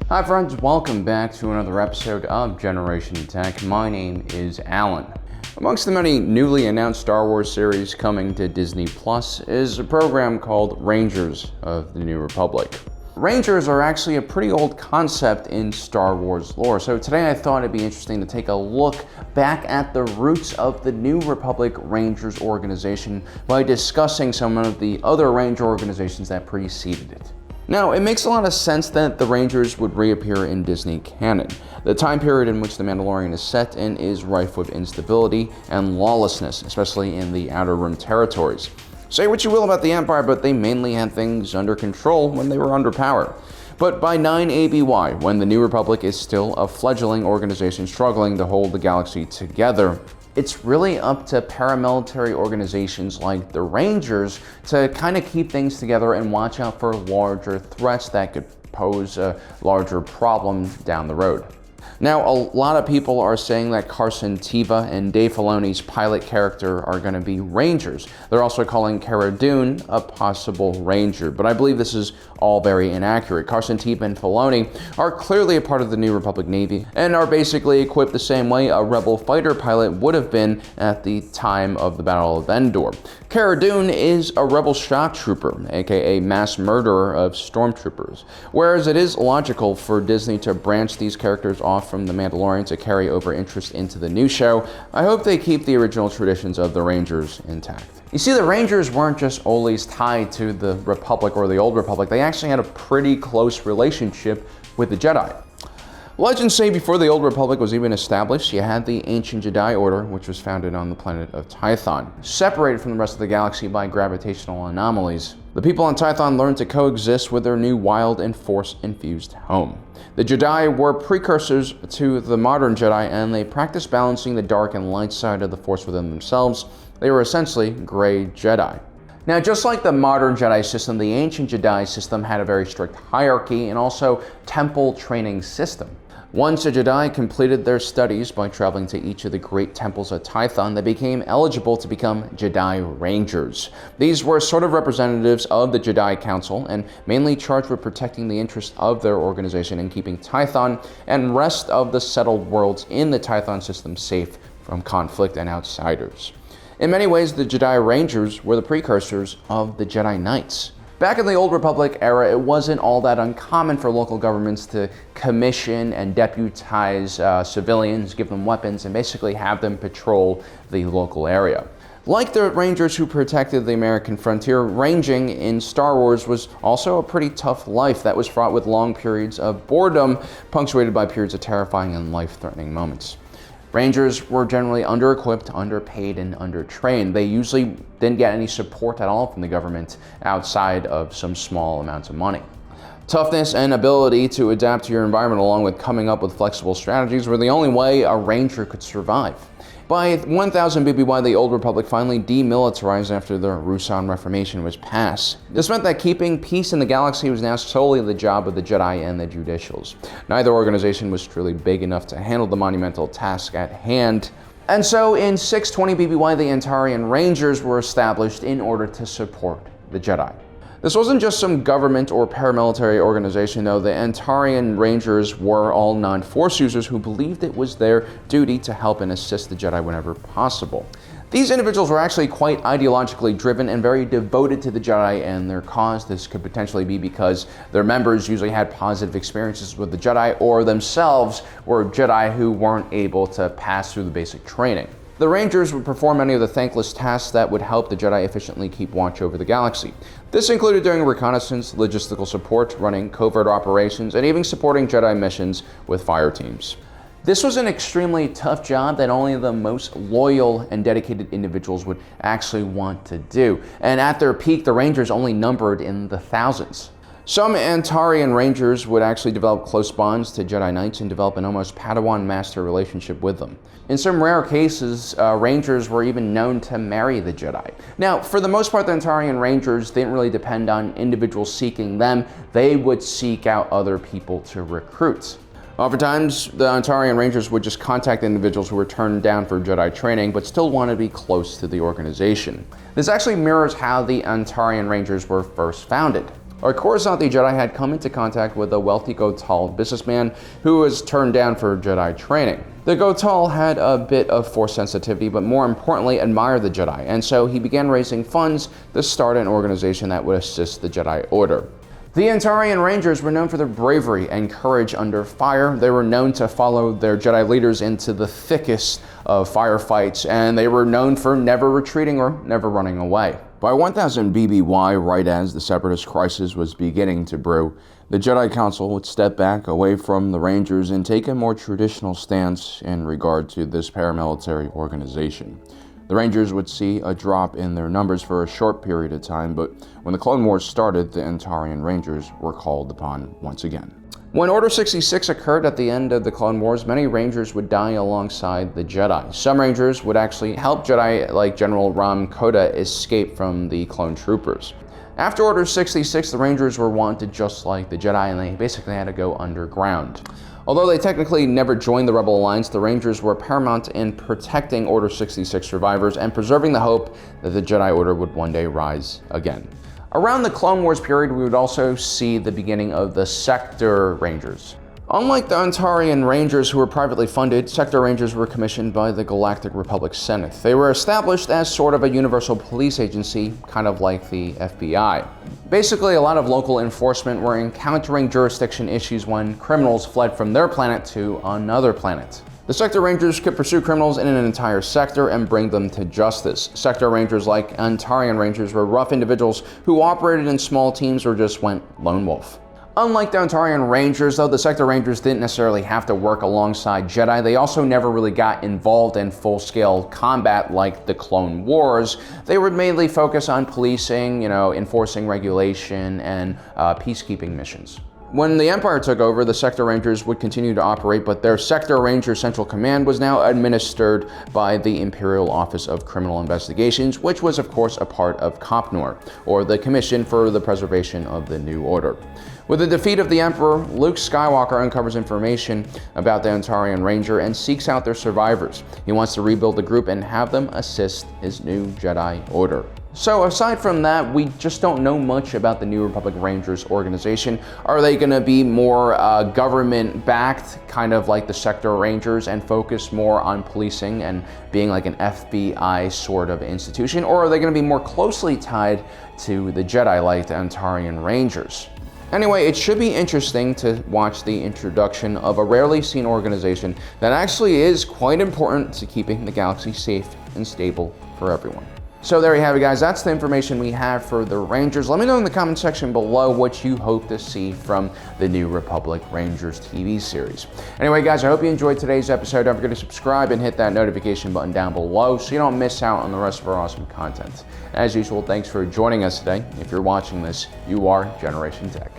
Hi friends, welcome back to another episode of Generation Tech. My name is Alan. Amongst the many newly announced Star Wars series coming to Disney Plus is a program called Rangers of the New Republic. Rangers are actually a pretty old concept in Star Wars lore, so today I thought it'd be interesting to take a look back at the roots of the New Republic Rangers organization by discussing some of the other Ranger organizations that preceded it. Now, it makes a lot of sense that the Rangers would reappear in Disney canon. The time period in which The Mandalorian is set in is rife with instability and lawlessness, especially in the Outer Rim territories. Say what you will about the Empire, but they mainly had things under control when they were under power. But by 9 ABY, when the New Republic is still a fledgling organization struggling to hold the galaxy together, it's really up to paramilitary organizations like the Rangers to kind of keep things together and watch out for larger threats that could pose a larger problem down the road. Now, a lot of people are saying that Carson Teva and Dave Filoni's pilot character are going to be Rangers. They're also calling Cara Dune a possible Ranger, but I believe this is all very inaccurate. Carson Teva and Filoni are clearly a part of the New Republic Navy and are basically equipped the same way a Rebel fighter pilot would have been at the time of the Battle of Endor. Cara Dune is a Rebel shock trooper, aka mass murderer of stormtroopers. Whereas it is logical for Disney to branch these characters off from The Mandalorian to carry over interest into the new show, I hope they keep the original traditions of the Rangers intact. You see, the Rangers weren't just always tied to the Republic or the Old Republic, they actually had a pretty close relationship with the Jedi. Legends say before the Old Republic was even established, you had the ancient Jedi Order, which was founded on the planet of Tython. Separated from the rest of the galaxy by gravitational anomalies, the people on Tython learned to coexist with their new wild and force-infused home. The Jedi were precursors to the modern Jedi, and they practiced balancing the dark and light side of the Force within themselves. They were essentially gray Jedi. Now, just like the modern Jedi system, the ancient Jedi system had a very strict hierarchy and also temple training system. Once a Jedi completed their studies by traveling to each of the great temples at Tython, they became eligible to become Jedi Rangers. These were sort of representatives of the Jedi Council and mainly charged with protecting the interests of their organization and keeping Tython and rest of the settled worlds in the Tython system safe from conflict and outsiders. In many ways, the Jedi Rangers were the precursors of the Jedi Knights. Back in the Old Republic era, it wasn't all that uncommon for local governments to commission and deputize civilians, give them weapons, and basically have them patrol the local area. Like the Rangers who protected the American frontier, ranging in Star Wars was also a pretty tough life that was fraught with long periods of boredom, punctuated by periods of terrifying and life-threatening moments. Rangers were generally under-equipped, underpaid, and undertrained. They usually didn't get any support at all from the government outside of some small amounts of money. Toughness and ability to adapt to your environment along with coming up with flexible strategies were the only way a Ranger could survive. By 1000 BBY, the Old Republic finally demilitarized after the Ruusan Reformation was passed. This meant that keeping peace in the galaxy was now solely the job of the Jedi and the Judicials. Neither organization was truly big enough to handle the monumental task at hand. And so in 620 BBY, the Antarian Rangers were established in order to support the Jedi. This wasn't just some government or paramilitary organization, though. The Antarian Rangers were all non-Force users who believed it was their duty to help and assist the Jedi whenever possible. These individuals were actually quite ideologically driven and very devoted to the Jedi and their cause. This could potentially be because their members usually had positive experiences with the Jedi or themselves were Jedi who weren't able to pass through the basic training. The Rangers would perform many of the thankless tasks that would help the Jedi efficiently keep watch over the galaxy. This included doing reconnaissance, logistical support, running covert operations, and even supporting Jedi missions with fire teams. This was an extremely tough job that only the most loyal and dedicated individuals would actually want to do. And at their peak, the Rangers only numbered in the thousands. Some Antarian Rangers would actually develop close bonds to Jedi Knights and develop an almost Padawan-master relationship with them. In some rare cases, Rangers were even known to marry the Jedi. Now, for the most part, the Antarian Rangers didn't really depend on individuals seeking them. They would seek out other people to recruit. Oftentimes, the Antarian Rangers would just contact individuals who were turned down for Jedi training but still wanted to be close to the organization. This actually mirrors how the Antarian Rangers were first founded. Coruscant the Jedi had come into contact with a wealthy Gotal businessman who was turned down for Jedi training. The Gotal had a bit of Force sensitivity, but more importantly admired the Jedi, and so he began raising funds to start an organization that would assist the Jedi Order. The Antarian Rangers were known for their bravery and courage under fire. They were known to follow their Jedi leaders into the thickest of firefights, and they were known for never retreating or never running away. By 1000 BBY, right as the Separatist crisis was beginning to brew, the Jedi Council would step back away from the Rangers and take a more traditional stance in regard to this paramilitary organization. The Rangers would see a drop in their numbers for a short period of time, but when the Clone Wars started, the Antarian Rangers were called upon once again. When Order 66 occurred at the end of the Clone Wars, many Rangers would die alongside the Jedi. Some Rangers would actually help Jedi like General Ram Koda escape from the clone troopers. After Order 66, the Rangers were wanted just like the Jedi, and they basically had to go underground. Although they technically never joined the Rebel Alliance, the Rangers were paramount in protecting Order 66 survivors and preserving the hope that the Jedi Order would one day rise again. Around the Clone Wars period, we would also see the beginning of the Sector Rangers. Unlike the Antarian Rangers, who were privately funded, Sector Rangers were commissioned by the Galactic Republic Senate. They were established as sort of a universal police agency, kind of like the FBI. Basically, a lot of local enforcement were encountering jurisdiction issues when criminals fled from their planet to another planet. The Sector Rangers could pursue criminals in an entire sector and bring them to justice. Sector Rangers, like Antarian Rangers, were rough individuals who operated in small teams or just went lone wolf. Unlike the Antarian Rangers, though, the Sector Rangers didn't necessarily have to work alongside Jedi. They also never really got involved in full-scale combat like the Clone Wars. They would mainly focus on policing, enforcing regulation, and peacekeeping missions. When the Empire took over, the Sector Rangers would continue to operate, but their Sector Ranger Central Command was now administered by the Imperial Office of Criminal Investigations, which was of course a part of COPNOR, or the Commission for the Preservation of the New Order. With the defeat of the Emperor, Luke Skywalker uncovers information about the Antarian Ranger and seeks out their survivors. He wants to rebuild the group and have them assist his new Jedi Order. So aside from that, we just don't know much about the New Republic Rangers organization. Are they going to be more government-backed, kind of like the Sector Rangers, and focus more on policing and being like an FBI sort of institution? Or are they going to be more closely tied to the Jedi, like the Antarian Rangers? Anyway, it should be interesting to watch the introduction of a rarely seen organization that actually is quite important to keeping the galaxy safe and stable for everyone. So there you have it, guys. That's the information we have for the Rangers. Let me know in the comment section below what you hope to see from the New Republic Rangers TV series. Anyway, guys, I hope you enjoyed today's episode. Don't forget to subscribe and hit that notification button down below so you don't miss out on the rest of our awesome content. As usual, thanks for joining us today. If you're watching this, you are Generation Tech.